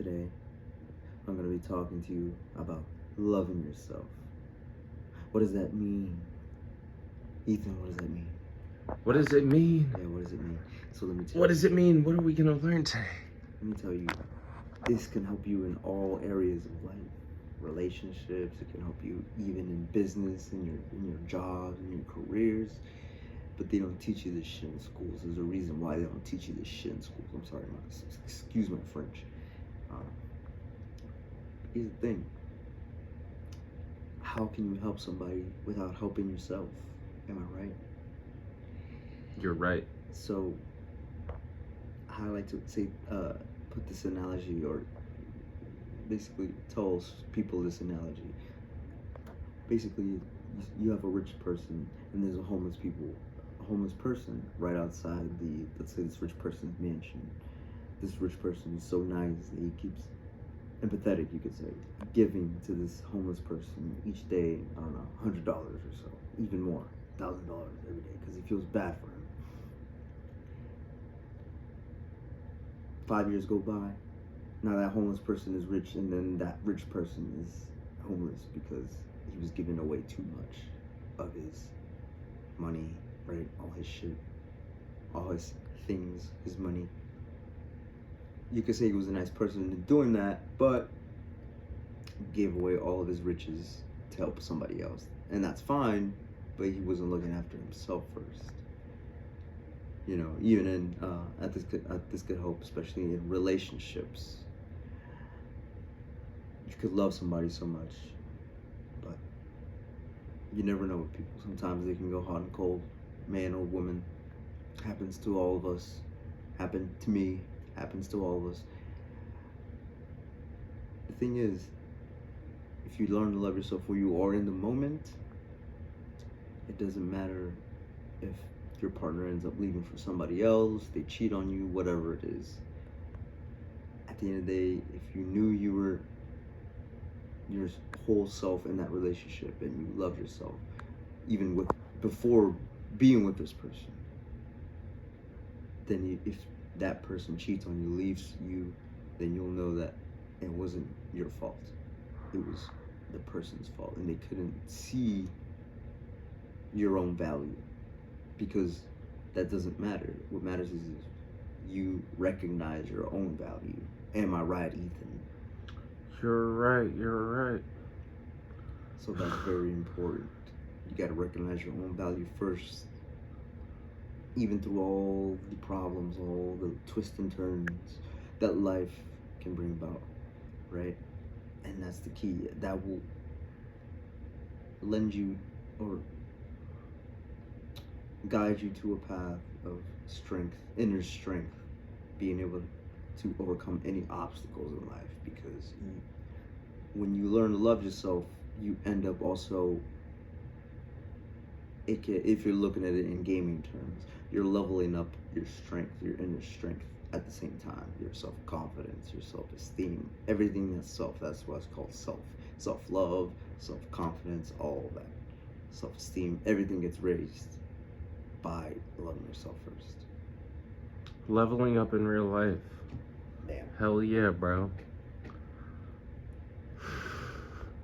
Today, I'm going to be talking to you about loving yourself. What does that mean? Ethan, what does that mean? What does it mean? Yeah, what does it mean? So let me tell you. What does it mean? What are we going to learn today? Let me tell you, this can help you in all areas of life. Relationships, it can help you even in business, in your jobs, in your careers. But they don't teach you this shit in schools. There's a reason why they don't teach you this shit in schools. I'm sorry, excuse my French. Here's the thing. How can you help somebody without helping yourself? Am I right? You're right. So, I like to say, put this analogy, or basically tell people this analogy. Basically, you have a rich person, and there's a homeless person right outside let's say this rich person's mansion. This rich person is so nice that he keeps empathetic, you could say, giving to this homeless person each day, I don't know, $100 or so, even more, $1,000 every day, because he feels bad for him. 5 years go by, now that homeless person is rich, and then that rich person is homeless because he was giving away too much of his money, right? All his shit, all his things, his money. You could say he was a nice person in doing that, but gave away all of his riches to help somebody else. And that's fine, but he wasn't looking after himself first. You know, even in, this could help, especially in relationships. You could love somebody so much, but you never know with people. Sometimes they can go hot and cold, man or woman. Happens to all of us. Happened to me. Happens to all of us. The thing is, if you learn to love yourself where you are in the moment, it doesn't matter if your partner ends up leaving for somebody else, they cheat on you, whatever it is. At the end of the day, if you knew you were your whole self in that relationship and you love yourself, even before being with this person, then if that person cheats on you, leaves you, then you'll know that it wasn't your fault. It was the person's fault, and they couldn't see your own value, because that doesn't matter. What matters is you recognize your own value. Am I right, Ethan? You're right. So that's very important. You gotta recognize your own value first. Even through all the problems, all the twists and turns that life can bring about, right? And that's the key. That will lend you or guide you to a path of strength, inner strength, being able to overcome any obstacles in life. Because when you learn to love yourself, you end up also, if you're looking at it in gaming terms, you're leveling up your strength, your inner strength at the same time. Your self-confidence, your self-esteem, everything that's self. That's what's called self. Self-love, self-confidence, all of that. Self-esteem, everything gets raised by loving yourself first. Leveling up in real life. Damn. Hell yeah, bro.